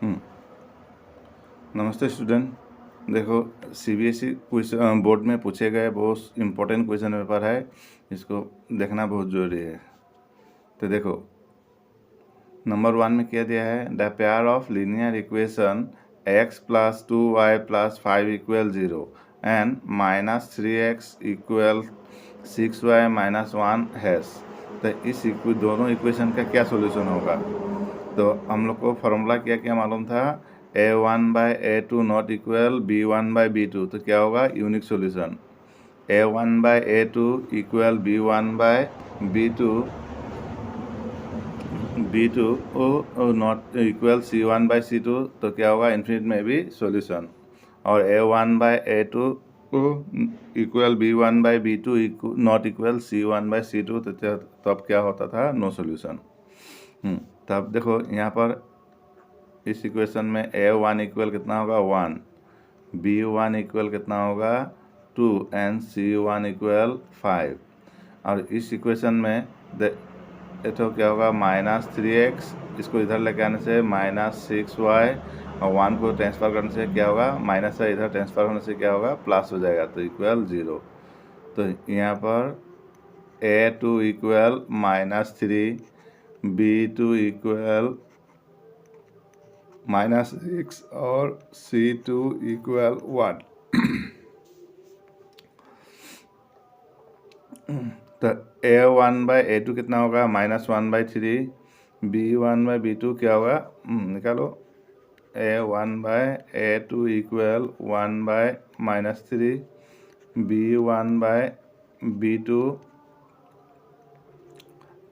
हम्म, नमस्ते स्टूडेंट। देखो, CBSE board में पूछे गए बहुत इम्पोर्टेंट क्वेश्चन पेपर है, इसको देखना बहुत ज़रूरी है। तो देखो, नंबर 1 में क्या दिया है, the pair of linear equation x + 2y + 5 = 0 and -3x = 6y - 1 hash. तो इस दोनों इक्वेशन का क्या सोल्यूशन होगा? तो हम लोग को फॉर्मूला क्या क्या मालूम था, a1/a2 नॉट इक्वल b1/b2। तो क्या होगा, unique solution. a1/a2 equal b1/b2 not equal c1/c2। तो क्या होगा, इन्फिनिट में भी सॉल्यूशन। और a1/a2 equal b1/b2 not equal c1/c2। तो तब क्या होता था, नो सॉल्यूशन। तब देखो यहाँ पर इस इक्वेशन में a1 इक्वल कितना होगा, 1, b1 इक्वल कितना होगा, 2 एंड c1 इक्वल 5। और इस इक्वेशन में तो क्या होगा, -3x, इसको इधर लेके आने से -6y, और 1 को ट्रांसफ़र करने से क्या होगा, माइनस से इधर ट्रांसफ़र होने से क्या होगा, प्लस हो जाएगा, तो इक्वल 0। तो यहाँ पर a2 इक्वल -3, b2 इक्वल -6 और c2 इक्वल 1। तो a1/a2 कितना होगा, -1/3, b1/b2 क्या होगा, निकालो। a1/a2 equal 1/-3, b1/b2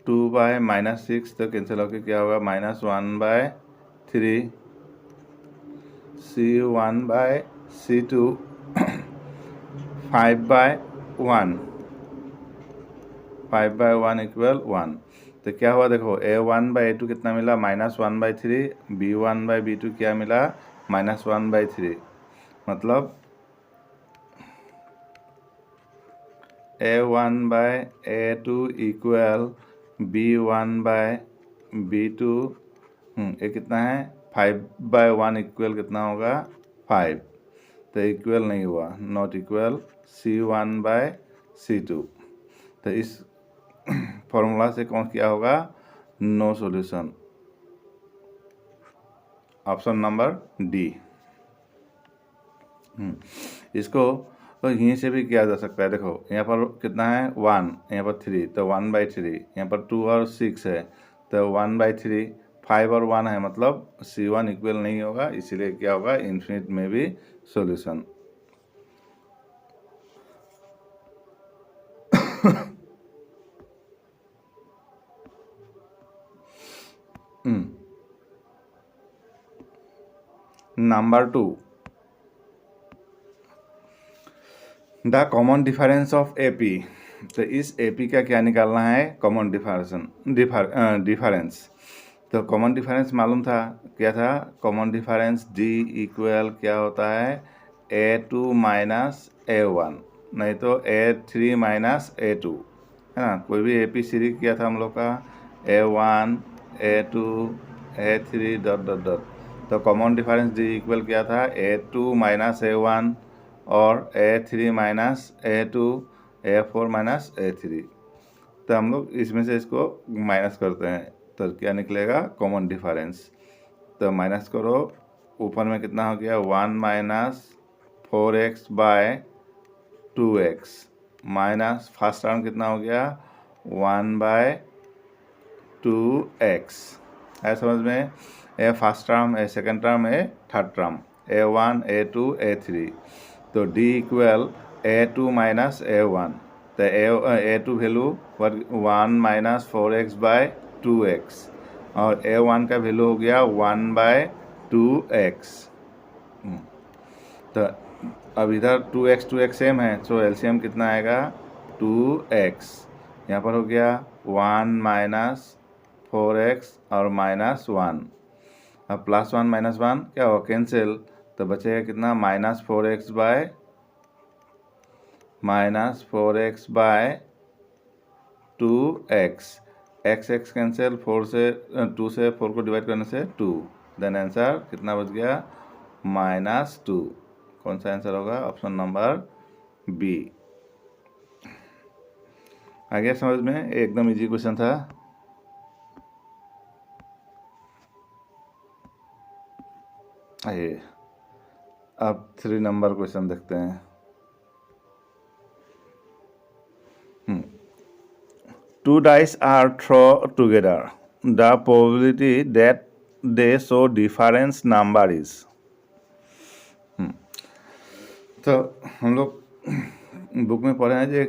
2/-6। तो कैंसिल होकर क्या होगा, -1/3, c1/c2 5/1 इक्वल 1। तो क्या हुआ, देखो a1/a2 कितना मिला, -1/3, b1/b2 क्या मिला, -1/3। मतलब a1/a2 इक्वल b1/b2, ये कितना है, 5/1 इक्वल कितना होगा, 5। तो इक्वल नहीं हुआ, नॉट इक्वल c1/c2। तो इस फॉर्मूला से कौन क्या होगा, no solution. Option number D. इसको तो यहीं से भी किया जा सकता है। देखो यहाँ पर कितना है, 1, यहाँ पर 3, तो 1/3, यहाँ पर 2 और 6 है, तो 1/3, 5 और 1 है, मतलब c1 इक्वल नहीं होगा, इसीलिए क्या होगा, इन्फिनिट में भी solution. Number 2, the common difference of AP। तो इस AP का क्या निकालना है, कॉमन डिफरेंस। तो कॉमन डिफरेंस मालूम था, क्या था, कॉमन डिफरेंस D इक्वल क्या होता है, a2 - a1, नहीं तो a3 - a2, है ना। कोई भी AP सीरीज किया था हम लोग का, a1, a2, a3 ... तो कॉमन डिफरेंस D इक्वल क्या था, a2 - a1 और a3 - a2, a4 - a3। तो हम लोग इसमें से इसको माइनस करते हैं, तो क्या निकलेगा, कॉमन डिफरेंस। तो माइनस करो, ऊपर में कितना हो गया, 1 - 4x/2x, माइनस फर्स्ट टर्म कितना हो गया, 1/2x। है समझ में, a first term, a second term, a third term, a1, a2, a3। तो D इक्वल a2 - a1। तो a2 वैल्यू 1 - 4x/2x, और a1 का वैल्यू हो गया 1/2x। तो अब इधर 2x सेम है, तो एलसीएम कितना आएगा, 2x। यहाँ पर हो गया 1 - 4x और -1। अब +1 - 1 क्या होगा, कैंसिल। तो बचेगा कितना, -4x/2x। x कैंसिल, 2 से 4 को डिवाइड करने से 2, देन आंसर कितना बच गया, -2। कौन सा आंसर होगा, ऑप्शन नंबर बी। आ गया समझ में, एकदम इजी क्वेश्चन था। आइए अब 3 नंबर क्वेश्चन देखते हैं। 2 dice are thrown together. The probability that they show difference number is। तो हम लोग बुक में पढ़े हैं कि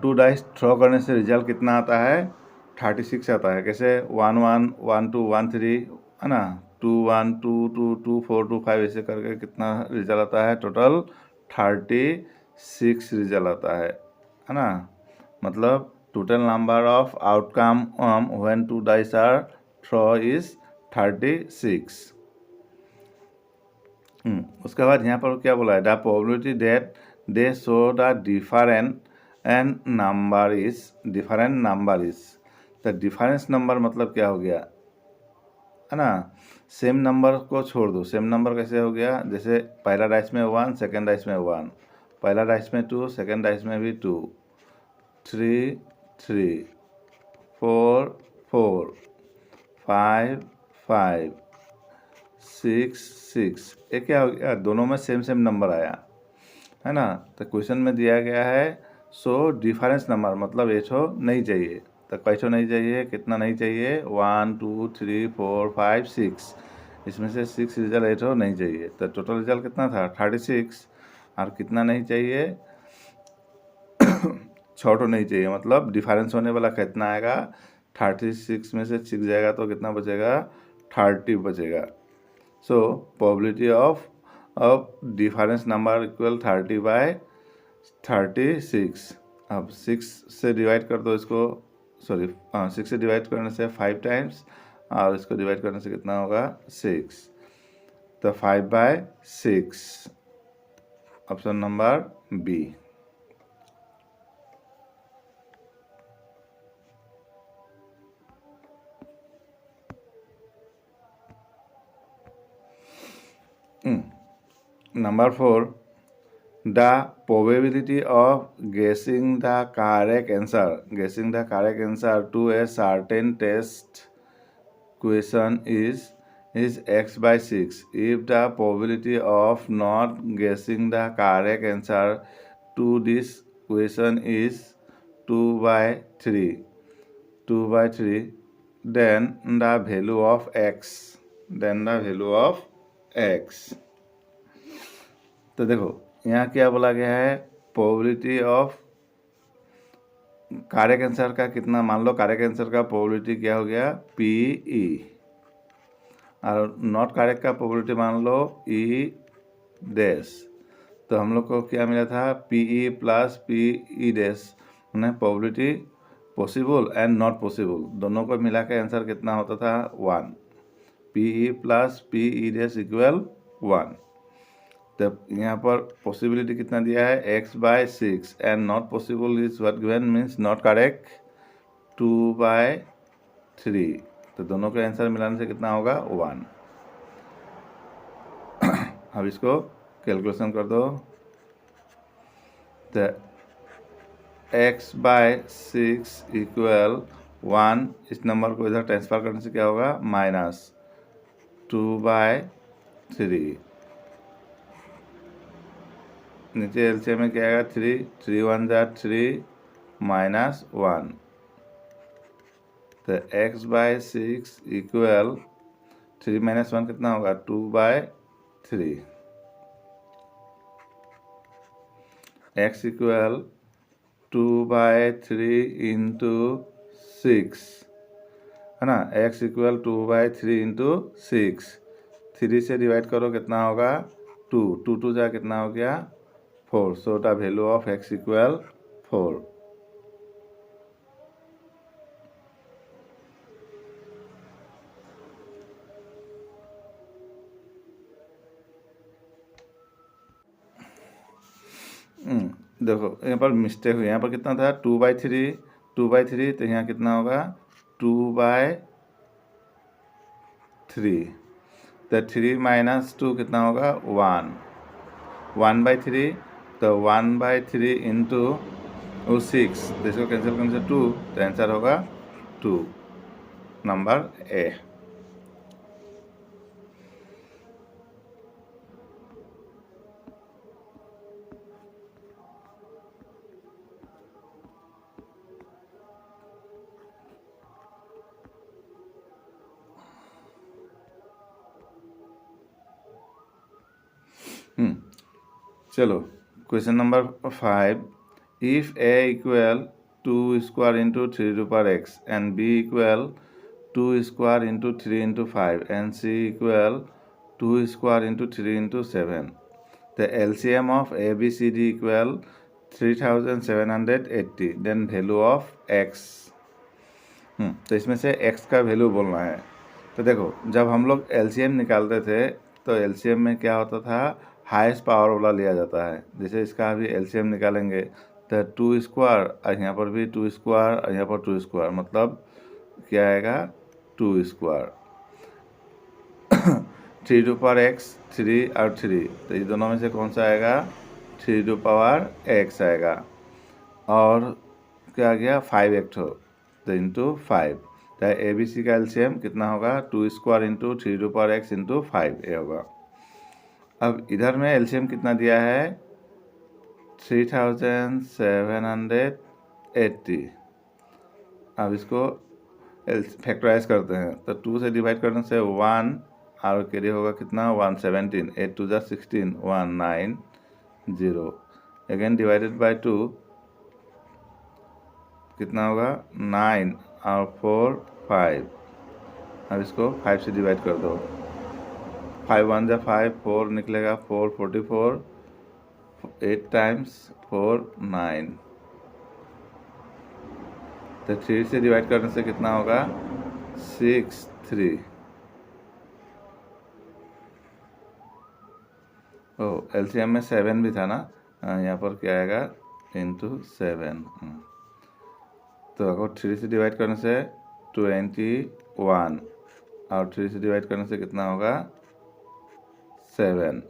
2 डाइस थ्रो करने से रिजल्ट कितना आता है, 36 आता है। कैसे, 1 1 1 2 1 3 है ना, 2 1 2 2 2 4 2 5 ऐसे करके कितना रिजल्ट आता है, टोटल 36 रिजल्ट आता है ना। मतलब total number of outcome when 2 dice are throw is 36। उसके बाद यहाँ पर क्या बोला है, the probability that they show the different end number is, different number is. तो डिफरेंस नंबर मतलब क्या हो गया, है ना, सेम नंबर को छोड़ दो। सेम नंबर कैसे हो गया, जैसे पहला डाइस में 1, सेकेंड डाइस में 1, पहला डाइस में 2, सेकेंड डाइस में भी 2, 3 3 4 4 5 5 6 6। ये क्या हो गया, दोनों में सेम सेम नंबर आया, है ना। तो क्वेश्चन में दिया गया है सो डिफरेंस नंबर, मतलब ये छो नहीं चाहिए। तो कैसो नहीं चाहिए, कितना नहीं चाहिए, 1 2 3 4 5 6, इसमें से 6 रिजल्ट ये छो नहीं चाहिए। तो टोटल रिजल्ट कितना था, 36। और कितना नहीं चाहिए, 6 तो नहीं चाहिए। मतलब डिफरेंस होने वाला कितना आएगा, 36 में से 6 जाएगा तो कितना बचेगा, 30 बचेगा। So probability of difference number equal 30/36। अब 6 से डिवाइड कर दो इसको, सॉरी 6 से डिवाइड करने से 5 टाइम्स, और इसको डिवाइड करने से कितना होगा, 6। तो 5/6, option number B. Number 4, the probability of guessing the correct answer to a certain test question is x/6 if the probability of not guessing the correct answer to this question is 2/3, then the value of x। तो देखो यहाँ क्या बोला गया है, probability of correct answer का कितना, मान लो करेक्ट आंसर का प्रोबेबिलिटी क्या हो गया, PE, और नॉट करेक्ट का प्रोबेबिलिटी मान लो E'। तो हम लोग को क्या मिला था, PE प्लस PE', मैंने probability possible and not possible दोनों को मिला के आंसर कितना होता था, 1। PE plus PE' equal 1। तब यहाँ पर पॉसिबिलिटी कितना दिया है, x/6, and not possible is what given, means not correct 2/3। तो दोनों के आंसर मिलाने से कितना होगा, 1। अब इसको कैलकुलेशन कर दो। तो x/6 इक्वल 1, इस नंबर को इधर ट्रांसफर करने से क्या होगा, -2/3। नीचे एलसीएम में क्या आएगा, 3 3 1 जा 3 -1। तो x/6 इक्वल 3 - 1 कितना होगा, 2/3। x इक्वल 2/3 इंटू 6, है ना। x इक्वल 2/3 इंटू 6, 3 से डिवाइड करो कितना होगा, 2 2 2 जा कितना हो गया, 4। So the value of x equal 4। देखो यहाँ पर मिस्टेक हुई, यहाँ पर कितना था, 2/3, तो यहाँ कितना होगा, 2/3। तो 3 माइनस 2 कितना होगा 1, 1/3, तो 1/3 इंटू 6, तो इसको कैंसिल करने से 2, तो आंसर होगा 2, नंबर ए। चलो question number 5, if a equal 2 square into 3 and b equal 2 square into 3 × 5 and c equal 2 square into 3 × 7, the LCM of ABCD इक्वल 3780, देन वैल्यू ऑफ x। तो इसमें से x का वैल्यू बोलना है। तो देखो, जब हम लोग LCM निकालते थे तो LCM में क्या होता था, हाईएस्ट पावर वाला लिया जाता है। जैसे इसका अभी LCM निकालेंगे तो 2 स्क्वायर और यहाँ पर भी 2 स्क्वायर और यहाँ पर 2 स्क्वायर, मतलब क्या आएगा 2 स्क्वायर। 3 x 3 और 3, तो ये दोनों में से कौन सा आएगा, 3 x आएगा। और क्या आ गया 5 तो इंटू 5, तो ABC का LCM कितना होगा 2 स्क्वायर इंटू 3 x इंटू 5, ये होगा। अब इधर में LCM कितना दिया है 3780। अब इसको फैक्टराइज करते हैं, तो 2 से डिवाइड करने से 1 और कैरी होगा कितना 117, 8 2 16, 190, अगेन डिवाइडेड बाय 2 कितना होगा 9 और 4 5। अब इसको 5 से डिवाइड कर दो, 5 1 जा 5, 4 निकलेगा 4 44, 8 टाइम्स 4 9, तो 3 से डिवाइड करने से कितना होगा 6 3। LCM में 7 भी था ना, यहाँ पर क्या आएगा इंटू 7। तो अगर 3 से डिवाइड करने से 21 और 3 से डिवाइड करने से कितना होगा 7।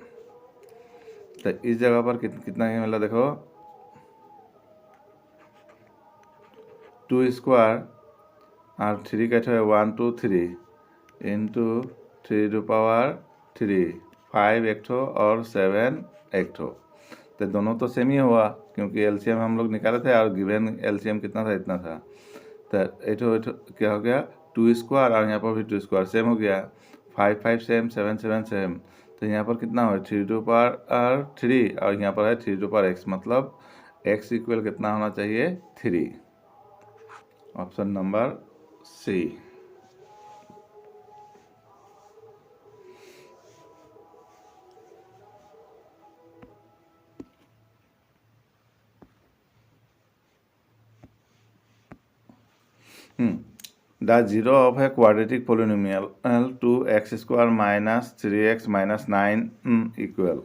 तो इस जगह पर कितना ही मिला देखो, 2 स्क्वायर और 3 का है 1 2 3 इंटू 3 5 एक ठो और 7 एक ठो। तो दोनों तो सेम ही हुआ क्योंकि LCM हम लोग निकाले थे और गिवन LCM कितना था, इतना था। तो एठो क्या हो गया 2 स्क्वायर और यहाँ पर भी 2 स्क्वायर सेम हो गया, 5 5 सेम, 7 7 सेम। तो यहाँ पर कितना हो 3 और यहाँ पर है 3 मतलब x इक्वल कितना होना चाहिए 3, option number C. The zero of a quadratic polynomial 2x² minus 3x minus 9 equal.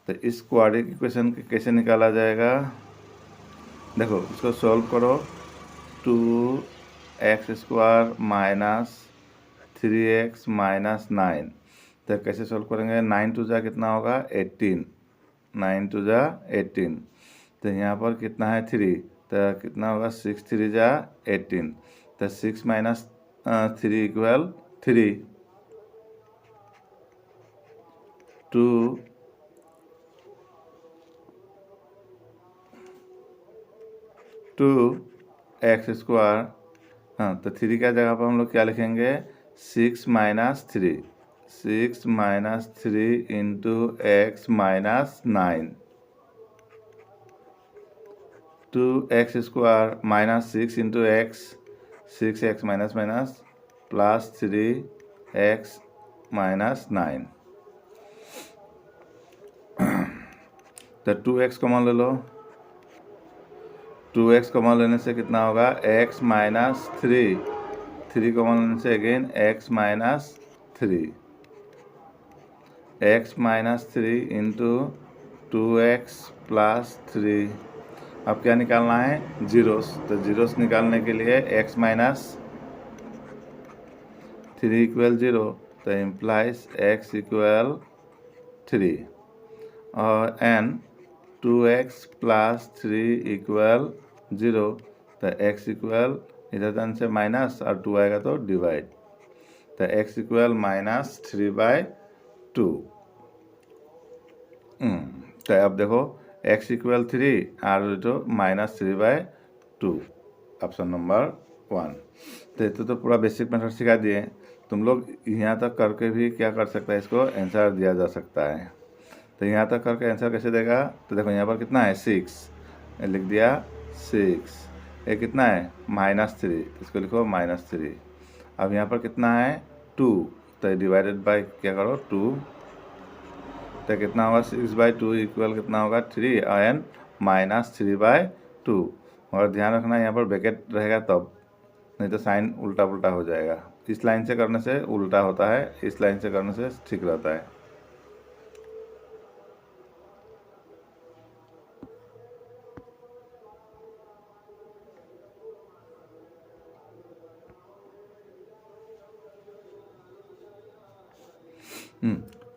तो इस क्वाड्रेटिक इक्वेशन कैसे निकाला जाएगा, देखो इसको सॉल्व करो। 2x² माइनस 3x माइनस 9, तो कैसे सॉल्व करेंगे, 9 2 जा कितना होगा 18, 9 2 जा 18। तो यहाँ पर कितना है 3, तो कितना होगा 6 3 जा 18, तो 6 माइनस 3 इक्वल 3। 2x², हाँ तो 3 का जगह पर हम लोग क्या लिखेंगे 6 minus 3, 6 minus 3 into x minus 9, 2x² minus 6 into x, 6x minus minus plus 3x minus 9। तो 2x कॉमन ले लो, 2x कॉमन लेने से कितना होगा x माइनस 3 कॉमन लेने से again x minus 3, x minus 3 into 2x plus 3। अब क्या निकालना है जीरोस, तो जीरोस निकालने के लिए x माइनस 3 इक्वल 0, तो इम्प्लाइज x इक्वल 3 और एंड 2x प्लस 3 इक्वल 0, तो x इक्वल इधर धन से माइनस और 2 आएगा तो डिवाइड, तो x इक्वल -3/2। तो अब देखो x इक्वल 3 और तो -3/2, ऑप्शन नंबर 1। तो पूरा बेसिक मेथड सिखा दिए। तुम लोग यहाँ तक करके भी क्या कर सकता है, इसको आंसर दिया जा सकता है। तो यहाँ तक करके आंसर कैसे देगा, तो देखो यहाँ पर कितना है 6, लिख दिया 6, ये कितना है -3, इसको लिखो -3। अब यहाँ पर कितना है 2, तो डिवाइडेड बाय क्या करो 2, तो कितना होगा 6/2 इक्वल कितना होगा 3 एंड -3/2। और ध्यान रखना यहाँ पर ब्रैकेट रहेगा तब, नहीं तो साइन उल्टा पुल्टा हो जाएगा। इस लाइन से करने से उल्टा होता है, इस लाइन से करने से ठीक रहता है।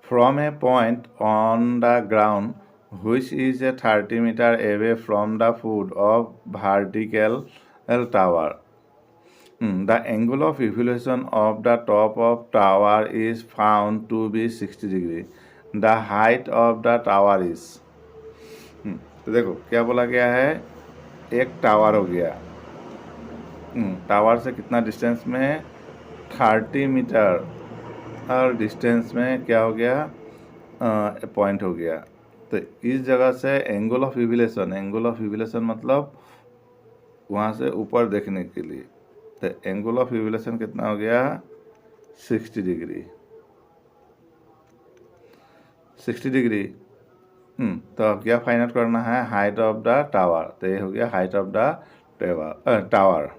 From a point on the ground which is a 30 meter away from the foot of vertical tower, the angle of elevation of the top of tower is found to be 60 degree. The height of the tower is, तो देखो क्या बोला गया है, एक tower हो गया, tower से कितना डिस्टेंस में 30 मीटर और डिस्टेंस में क्या हो गया, पॉइंट हो गया। तो इस जगह से एंगल ऑफ इविलेशन मतलब वहाँ से ऊपर देखने के लिए, तो एंगल ऑफ इविलेशन कितना हो गया 60 डिग्री। 60 डिग्री। तो अब क्या फाइंड आउट करना है, हाइट ऑफ द टावर, तो ये हो गया हाइट ऑफ द टावर।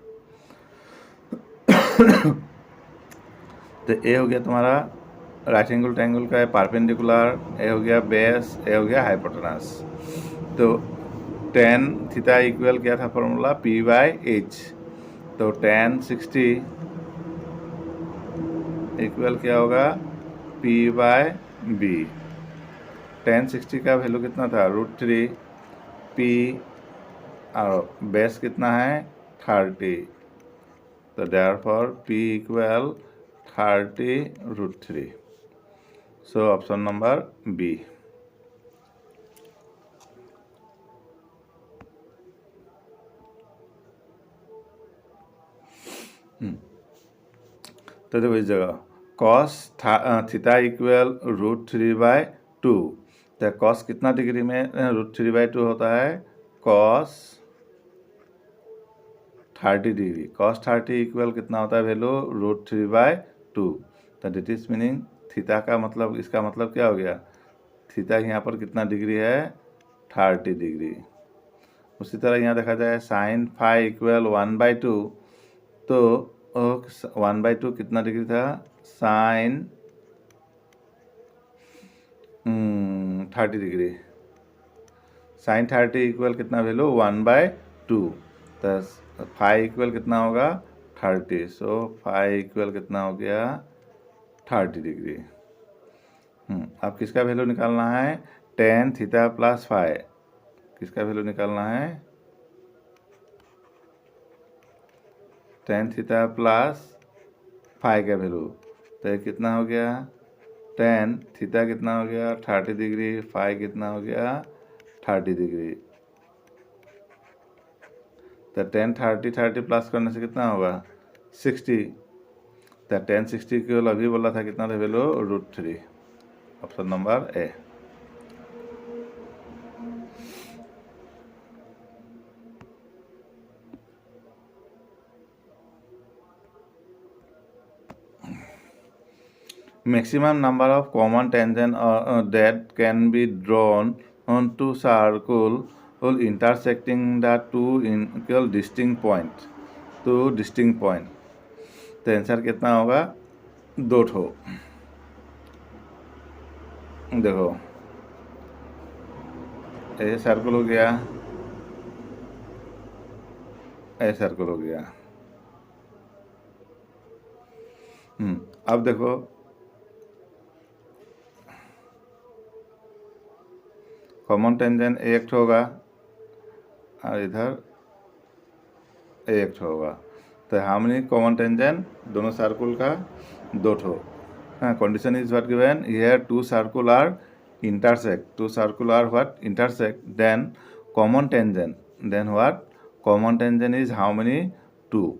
तो ये हो गया तुम्हारा राइट एंगल ट्रायंगल का परपेंडिकुलर, ये हो गया बेस, ये हो गया हाइपोटेनस। तो tan थीटा इक्वल क्या था फॉर्मूला, P/H। तो tan 60 इक्वल क्या होगा P/B। tan 60 का वैल्यू कितना था √3, P और बेस कितना है 30, तो therefore P equal 30√3। So option number B. तो देखो इस जगह cos थीटा इक्वल √3/2, तो cos कितना डिग्री में √3/2 होता है, cos 30 डिग्री। cos 30 इक्वल कितना होता है वैल्यू √3/2। तो दिट इज मीनिंग थीटा का मतलब, इसका मतलब क्या हो गया, थीटा यहाँ पर कितना डिग्री है 30 डिग्री। उसी तरह यहाँ देखा जाए sin फाई इक्वल 1/2, तो 1/2 कितना डिग्री था, sin 30 डिग्री। sin 30 इक्वल कितना वैल्यू 1/2, तो फाई इक्वल कितना होगा 30, सो फाई इक्वल कितना हो गया 30 डिग्री। अब किसका वैल्यू निकालना है, tan थीटा प्लस फाई, किसका वैल्यू निकालना है, tan थीटा प्लस फाई का वैल्यू। तो ये कितना हो गया, tan थीटा कितना हो गया 30 डिग्री, फाई कितना हो गया 30 डिग्री। तो tan 30 प्लस करने से कितना होगा 60, तो tan 60 केवल अभी बोला था कितना था value √3। Option number A. Maximum number of common tangent that can be drawn onto circle intersecting the two equal distinct point, तो डिस्टिंक्ट पॉइंट। तो आंसर कितना होगा 2 ठो। देखो ये सर्कल हो गया, ये सर्कल हो गया। अब देखो कॉमन टेंजेंट एक होगा और इधर एक होगा। तो हाउ मेनी कॉमन टेंजेंट दोनों सर्कुल का 2 ठो। हाँ, condition is what given here two circle are intersect what intersect then common tangent then what common tangent is how many 2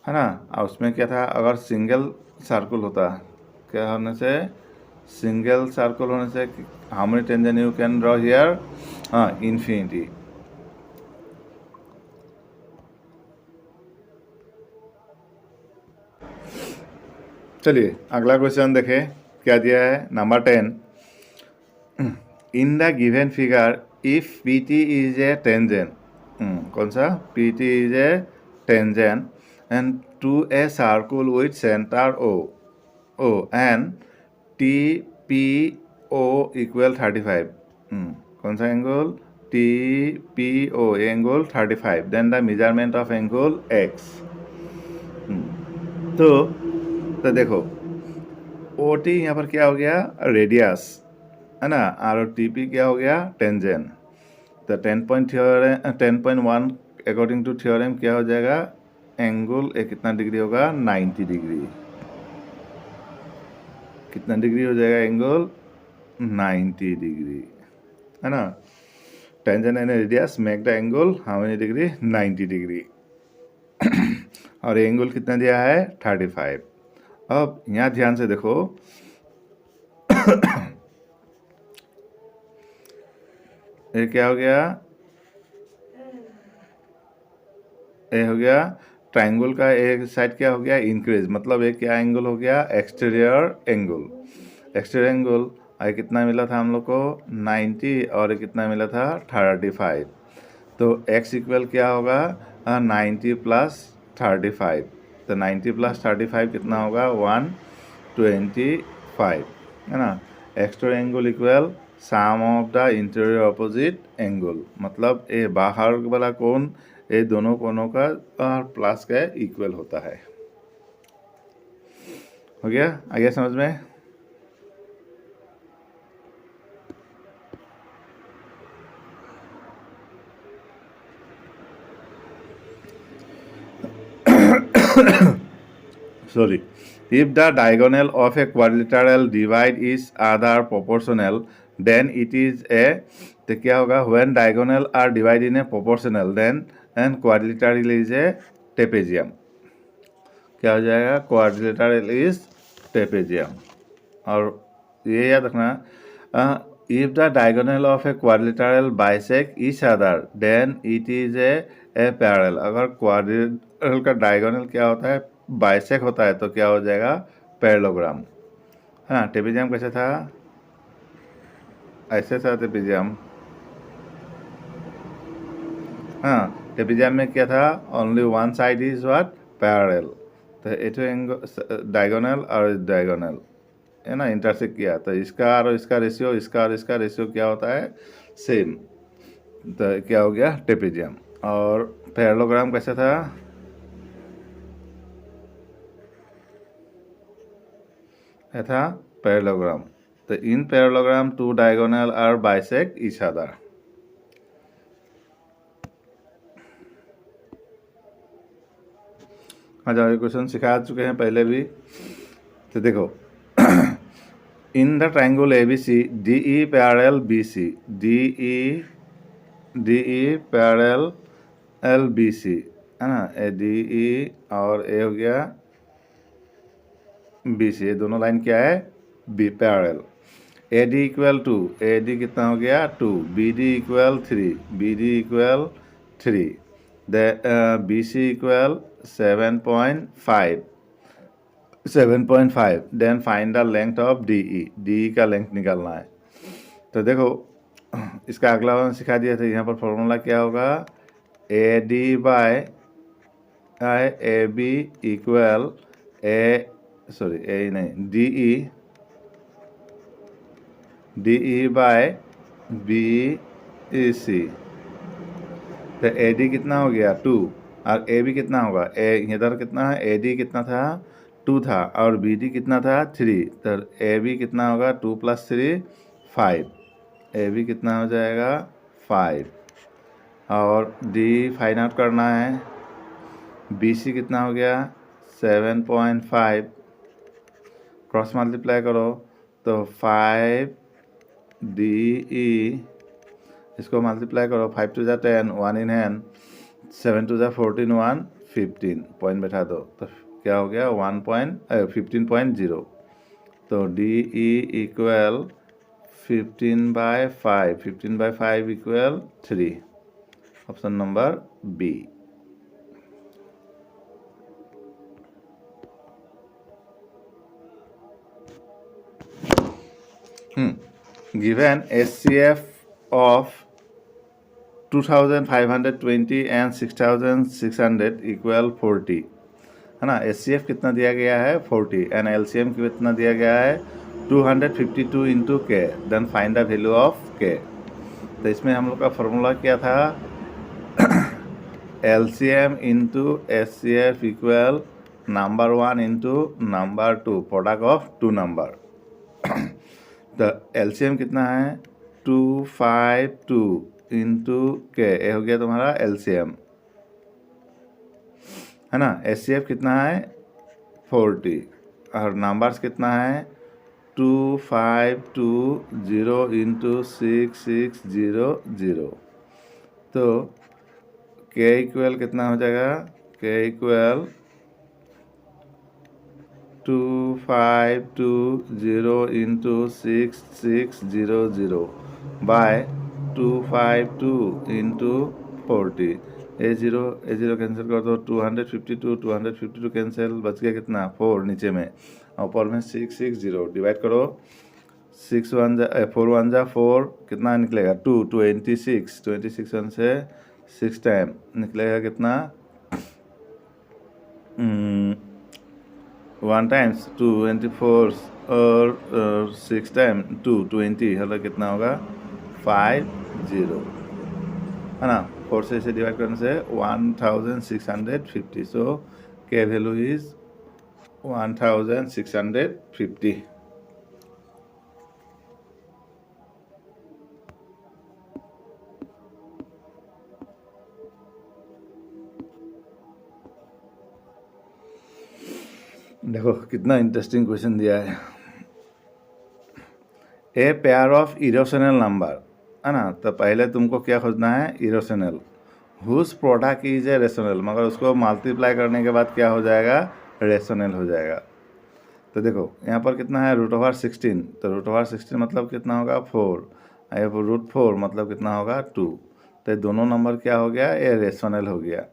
है ना। और उसमें क्या था अगर सिंगल सर्कुल होता क्या होने से सिंगल सर्कुल होने से how many tangent you can draw here हाँ इन्फिनिटी। चलिए अगला क्वेश्चन देखें क्या दिया है number 10 in the given figure if P T is a tangent कौन सा P T is a tangent and to a circle with centre O and T P O equal 35 कौन सा angle T P O angle 35 then the measurement of angle X. तो देखो O T यहाँ पर क्या हो गया रेडियस है ना और टी पी क्या हो गया टेंजेंट। तो 10.1 अकॉर्डिंग टू थ्योरम क्या हो जाएगा एंगल कितना डिग्री होगा 90 डिग्री। कितना डिग्री हो जाएगा एंगल 90 डिग्री है ना। Tangent and radius make the angle how many degree 90 degree और एंगल कितना दिया है 35। अब यहाँ ध्यान से देखो ये क्या हो गया ये हो गया ट्रायंगल का एक साइड क्या हो गया इंक्रीज मतलब एक क्या एंगल हो गया एक्सटीरियर एंगल और कितना मिला था हम लोग को 90 और कितना मिला था 35। तो x इक्वल क्या होगा 90 प्लस 35। तो 90 प्लस 35 कितना होगा 125 है ना। Exterior angle equal some of the interior opposite angle मतलब ये बाहर वाला कोण ये दोनों कोणों का प्लस का इक्वल होता है। हो गया आ गया समझ में। Sorry, if the diagonal of a quadrilateral divide is other proportional then it is a तो क्या होगा when diagonal are divided in a proportional then and quadrilateral is a trapezium। क्या हो जाएगा quadrilateral is trapezium। और ये याद रखना if the diagonal of a quadrilateral bisect each other then it is a parallel। अगर क्वाड्रिलेटरल का diagonal क्या होता है बाइसेक होता है तो क्या हो जाएगा पैरेललोग्राम है ना। ट्रेपेजियम कैसे था ऐसे था ट्रेपेजियम हाँ ट्रेपेजियम में क्या था only one side is what parallel. तो ये एंगल डायगोनल और डायगोनल है ना इंटरसेक्ट किया तो इसका और इसका रेशियो क्या होता है सेम। तो क्या हो गया ट्रेपेजियम। और पैरेललोग्राम कैसा था ये था पैरेललोग्राम। तो in parallelogram two diagonal are bisect each other. अच्छा ये क्वेश्चन सिखा चुके हैं पहले भी। तो देखो in the triangle ABC DE parallel BC DE parallel BC है ना। DE और ए हो गया BC ये दोनों लाइन क्या है be parallel. AD equal to AD कितना हो गया 2 BD equal 3 BC equal 7.5 then find the length of DE का लेंथ निकालना है। तो देखो इसका अगला वाला सिखा दिया था यहाँ पर फॉर्मूला क्या होगा AD by AB equal DE by BC। तो AD कितना हो गया 2 और AB कितना होगा इधर कितना है AD कितना था 2 था और BD कितना था 3। तो AB कितना होगा 2 + 3 5 ए बी कितना हो जाएगा 5, और डी फाइंड आउट करना है। बी सी कितना हो गया 7.5, क्रॉस मल्टीप्लाई करो तो 5 डी ई, इसको मल्टीप्लाई करो 5 to 10, 1 in hand, 7 to 14, 1 15, point बैठा दो तो क्या हो गया 15.0। तो D E equal 15/5, 15/5 equal 3, option number B. Given SCF of 2520 and 6600 equal 40, है ना। SCF कितना दिया गया है 40, एंड LCM कितना दिया गया है 252 into k, then find the value of k. तो इसमें हम लोग का फॉर्मूला क्या था LCM into SCF equal number 1 into number 2, product of 2 number. तो LCM कितना है 252 इंटू के, ये हो गया तुम्हारा LCM, है ना। SCF कितना है 40, और नंबर्स कितना है 2520 इंटू 6600। तो के इक्वल कितना हो जाएगा, के इक्वल 2520 इंटू 6600 बाय 252 इंटू 40, ए जीरो कैंसिल कर दो, 252 कैंसिल, बच गया कितना 4 नीचे में, ऊपर में 660 डिवाइड करो, 4 1 जा 4, कितना निकलेगा 2, 26 1 से 6 टाइम निकलेगा कितना 1 टाइम्स 24 और 6 टाइम 220, हलो कितना होगा 50, है ना। 4 से इसे डिवाइड करने से 1650। सो के वैल्यू इज 1650। देखो कितना इंटरेस्टिंग क्वेश्चन दिया है। A pair of irrational number, है ना। तो पहले तुमको क्या खोजना है irrational, whose product is a rational, मगर उसको मल्टीप्लाई करने के बाद क्या हो जाएगा रेशनल हो जाएगा। तो देखो यहाँ पर कितना है √16, तो √16 मतलब कितना होगा 4, √4 मतलब कितना होगा 2। तो दोनों नंबर क्या हो गया ये रेशनल हो गया।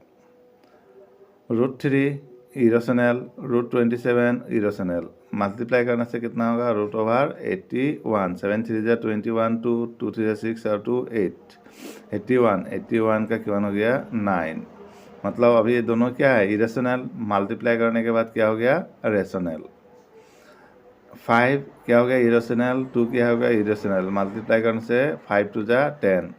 √3 इरेशनल, √27 इरेशनल, मल्टीप्लाई करने से कितना होगा √81, 7 3 जा 21, 2 3 जा 6 और 2 8, 81 का क्या हो गया 9। मतलब अभी ये दोनों क्या है इरेशनल, मल्टीप्लाई करने के बाद क्या हो गया रेशनल। 5 क्या हो गया इरेशनल, 2 क्या हो गया इरेशनल, मल्टीप्लाई करने से 5 2 जा 10,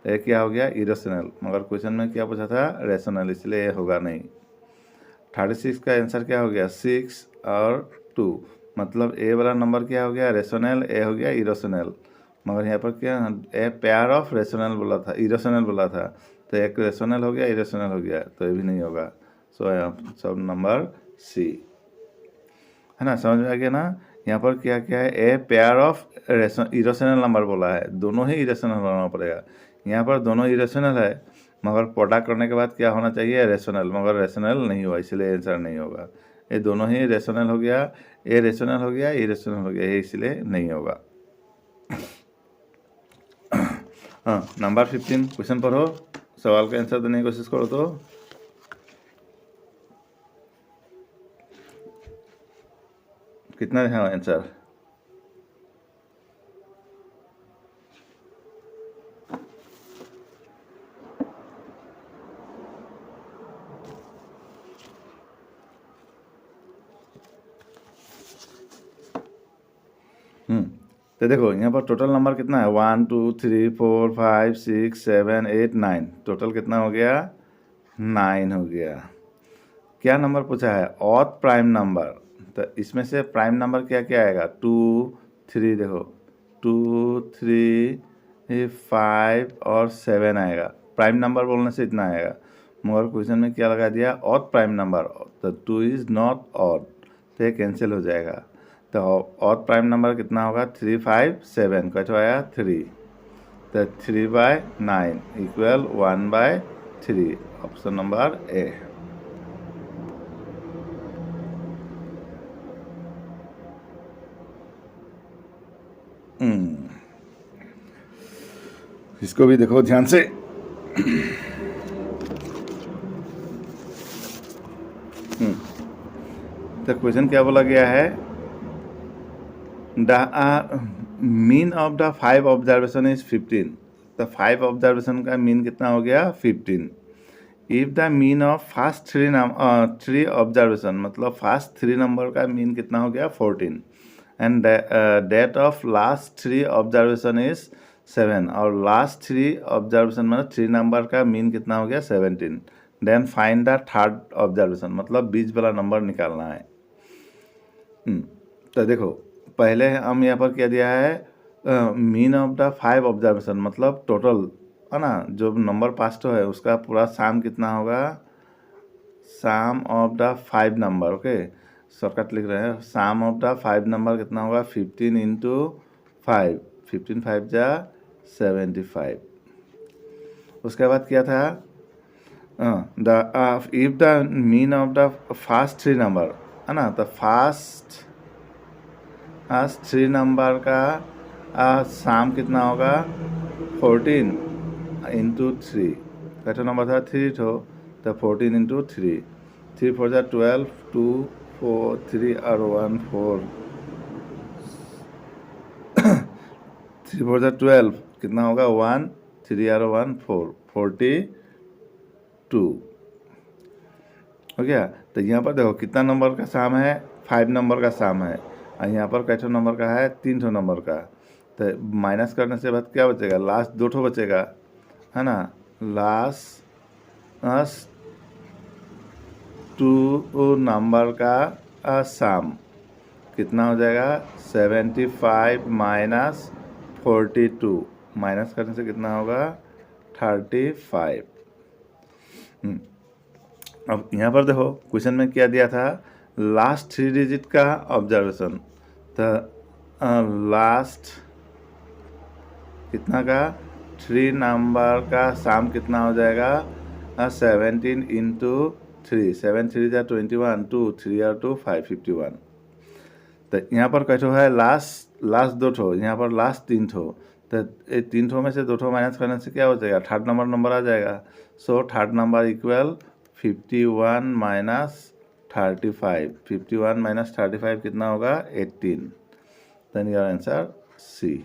ये क्या हो गया इरेशनल, मगर क्वेश्चन में क्या पूछा था रेशनल, इसलिए ये होगा नहीं। 36 का आंसर क्या हो गया 6 और 2, मतलब ए वाला नंबर क्या हो गया रेशनल, ए हो गया इरेशनल, मगर यहाँ पर क्या ए पेयर ऑफ रेशनल बोला था, इरेशनल बोला था, तो एक रेशनल हो गया इरेशनल हो गया, तो ये भी नहीं होगा। सो सब नंबर सी, है ना। समझ में आ गया ना। यहाँ पर क्या क्या है a pair of irrational number बोला है, दोनों ही इरेशनल होना पड़ेगा। यहाँ पर दोनों इरेशनल है, मगर प्रोडक्ट करने के बाद क्या होना चाहिए रेशनल, मगर रेशनल नहीं हुआ, इसलिए आंसर नहीं होगा। ये दोनों ही रेशनल हो गया, ए रेशनल हो गया, इरेशनल हो गया, ये इसलिए नहीं होगा। हाँ नंबर 15 क्वेश्चन पढ़ो, सवाल का आंसर देने की कोशिश करो। तो कितना है आंसर, तो देखो यहाँ पर टोटल नंबर कितना है 1 2 3 4 5 6 7 8 9, टोटल कितना हो गया 9 हो गया। क्या नंबर पूछा है ऑड प्राइम नंबर, तो इसमें से प्राइम नंबर क्या क्या आएगा 2 3, देखो 2 3 ये 5 और 7 आएगा। प्राइम नंबर बोलने से इतना आएगा, मगर क्वेश्चन में क्या लगा दिया, ऑड प्राइम नंबर, तो 2 इज़ नॉट ऑड, तो ये कैंसिल हो जाएगा। तो ऑड प्राइम नंबर कितना होगा, 3 5 7, कैसे आया 3, तो 3/9 इक्वल 1/3, ऑप्शन नंबर ए। इसको भी देखो ध्यान से। तो क्वेश्चन क्या बोला गया है, the mean of the 5 observation is 15। तो 5 ऑब्जर्वेशन का मीन कितना हो गया 15। If the mean of first 3 observation, मतलब फर्स्ट 3 नंबर का मीन कितना हो गया 14, and that of last 3 observation is 7, और लास्ट 3 ऑब्जर्वेशन मतलब 3 नंबर का मीन कितना हो गया 17। Then find the third observation, मतलब बीच वाला नंबर निकालना है। तो देखो पहले हम यहाँ पर क्या दिया है, मीन ऑफ द 5 ऑब्जर्वेशन, मतलब टोटल है ना, जो नंबर पास तो है उसका पूरा साम कितना होगा, psalm of the 5 number. Okay, shortcut लिख रहे हैं, साम ऑफ द 5 नंबर कितना होगा 15 इंटू 5, 15 5 जा 75। उसके बाद क्या था, if the mean of the first 3 number है ना, तो फर्स्ट 3 नंबर का साम कितना होगा 14 इंटू 3, कैसा नंबर था 3 तो 14 इंटू 3, 3 4 जा 12, 2 4 3 और 1 4, 3 4 जा 12, कितना होगा 1 3 और 1 4, 42 हो गया। तो यहाँ पर देखो कितना नंबर का साम है, 5 नंबर का साम है, और यहाँ पर कैसे नंबर का है 3 नंबर का। तो माइनस करने से बाद क्या बचेगा, लास्ट 2 बचेगा है ना, लास्ट 2 नंबर का साम कितना हो जाएगा 75 माइनस 42, माइनस करने से कितना होगा 35। अब यहाँ पर देखो क्वेश्चन में क्या दिया था, लास्ट 3 डिजिट का ऑब्जर्वेशन, तो लास्ट कितना का 3 नंबर का साम कितना हो जाएगा 17 इंटू 3, 7 3 जा 21, 2 3 और 2 5 51। तो यहाँ पर कैसे है लास्ट 2 यहाँ पर लास्ट 3, तो ये 3 में से 2 माइनस करने से क्या हो जाएगा, थर्ड नंबर आ जाएगा। So third number equal 51 minus 35, 51 minus 35 कितना होगा 18। Then your answer C.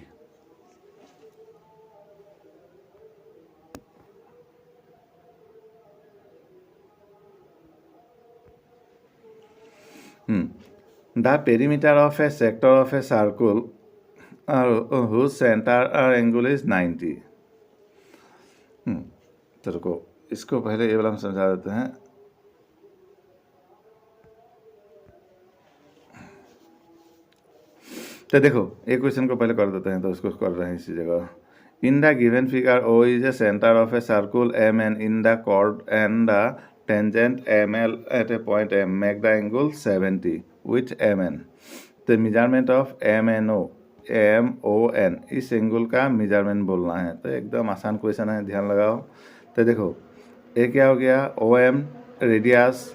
The perimeter of a sector of a circle whose center angle is 90। तो रुको इसको पहले ये वाला हम समझा देते हैं। तो देखो एक क्वेश्चन को पहले कर देते हैं, तो उसको कर रहे हैं इसी जगह। In the given figure O is a centre of a circle MN in the chord and the tangent ML at a point M, make the angle 70 with MN। The measurement of MON, इस angle का measurement बोलना है। तो एकदम आसान question है, ध्यान लगाओ। तो देखो ये क्या हो गया, OM रेडियस,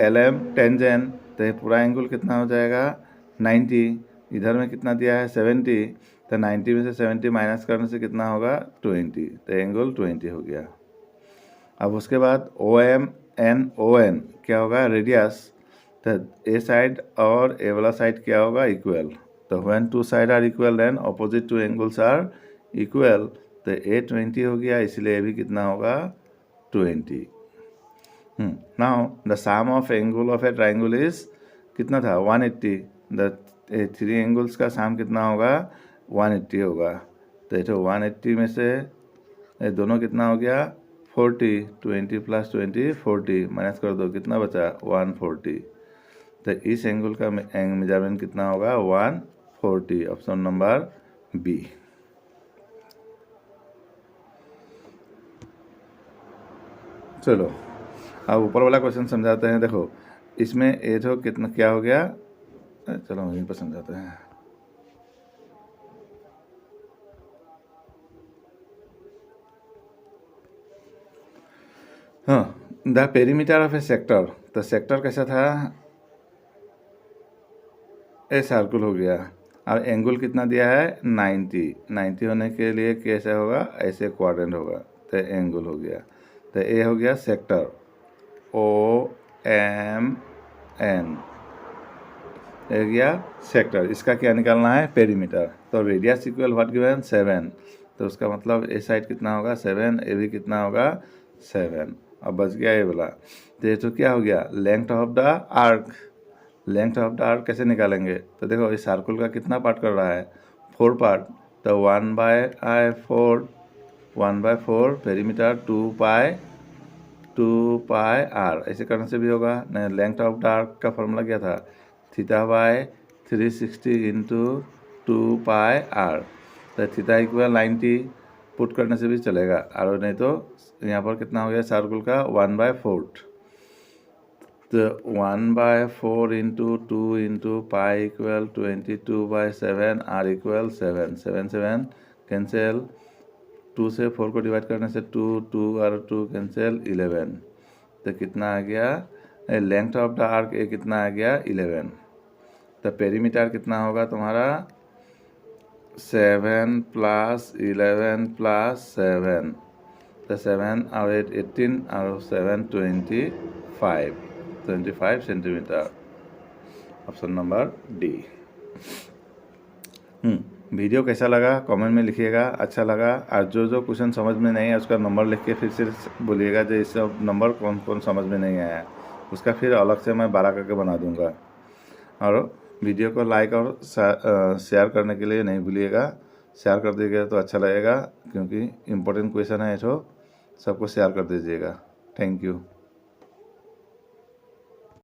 LM टेंजेंट, तो ये पूरा एंगल कितना हो जाएगा 90, इधर में कितना दिया है 70, तो 90 में से 70 माइनस करने से कितना होगा 20, तो एंगल 20 हो गया। अब उसके बाद ON क्या होगा रेडियस, तो ए साइड और ए वाला साइड क्या होगा इक्वल, तो when 2 side are equal then opposite 2 angles are equal, तो ए 20 हो गया, इसलिए ए भी कितना होगा 20। Now the sum of angle of a triangle is कितना था 180, द 3 एंगल्स का सम कितना होगा 180 होगा। तो ये 180 में से ये दोनों कितना हो गया 40, 20 प्लस 20 40, माइनस कर दो कितना बचा 140। तो इस एंगल का मेजरमेंट कितना होगा 140, ऑप्शन नंबर बी। चलो अब ऊपर वाला क्वेश्चन समझाते हैं। देखो इसमें ए तो कितना क्या हो गया, चलो यहीं पर समझाते हैं। हाँ, the perimeter of A sector, तो सेक्टर कैसा था, ए सर्कल हो गया और एंगल कितना दिया है 90 होने के लिए कैसे होगा, ऐसे क्वाड्रेंट होगा, तो एंगल हो गया। तो ए हो गया सेक्टर OMN, ये गया सेक्टर। इसका क्या निकालना है, पेरीमीटर। तो रेडियस इक्वल व्हाट गिवन 7, तो उसका मतलब ए साइड कितना होगा 7, ए भी कितना होगा 7। अब बच गया ये वाला। तो ये तो क्या हो गया, length of the arc. Length of the arc कैसे निकालेंगे, तो देखो इस सर्कल का कितना पार्ट कर रहा है 4 पार्ट, तो 1/4 पेरीमीटर 2 पाई आर, ऐसे करने से भी होगा। नहीं, लेंथ ऑफ द आर्क का फॉर्मूला क्या था, θ/360 इंटू 2 पाई आर, तो थीटा इक्वल 90 पुट करने से भी चलेगा। और नहीं तो यहाँ पर कितना हो गया सर्कल का 1/4, तो 1/4 into 2 into pi equal 22/7, r equal 7, 7 cancel, 2 से 4 को डिवाइड करने से 2 2 और 2 कैंसिल 11, तो कितना आ गया, length of the arc A कितना आ गया 11। तो पेरीमीटर कितना होगा तुम्हारा 7 + 11 + 7, तो 7 और 8 18 और 7 25 centimetre. Option number D. Video कैसा लगा कमेंट में लिखिएगा, अच्छा लगा। और जो क्वेश्चन समझ में नहीं है उसका नंबर लिख के फिर से बोलिएगा, जो इस सब नंबर कौन कौन समझ में नहीं आया उसका फिर अलग से मैं 12 करके बना दूंगा। और वीडियो को लाइक और शेयर करने के लिए नहीं भूलिएगा, शेयर कर दीजिएगा तो अच्छा लगेगा, क्योंकि इम्पोर्टेंट क्वेश्चन है तो सबको शेयर कर दीजिएगा। Thank you.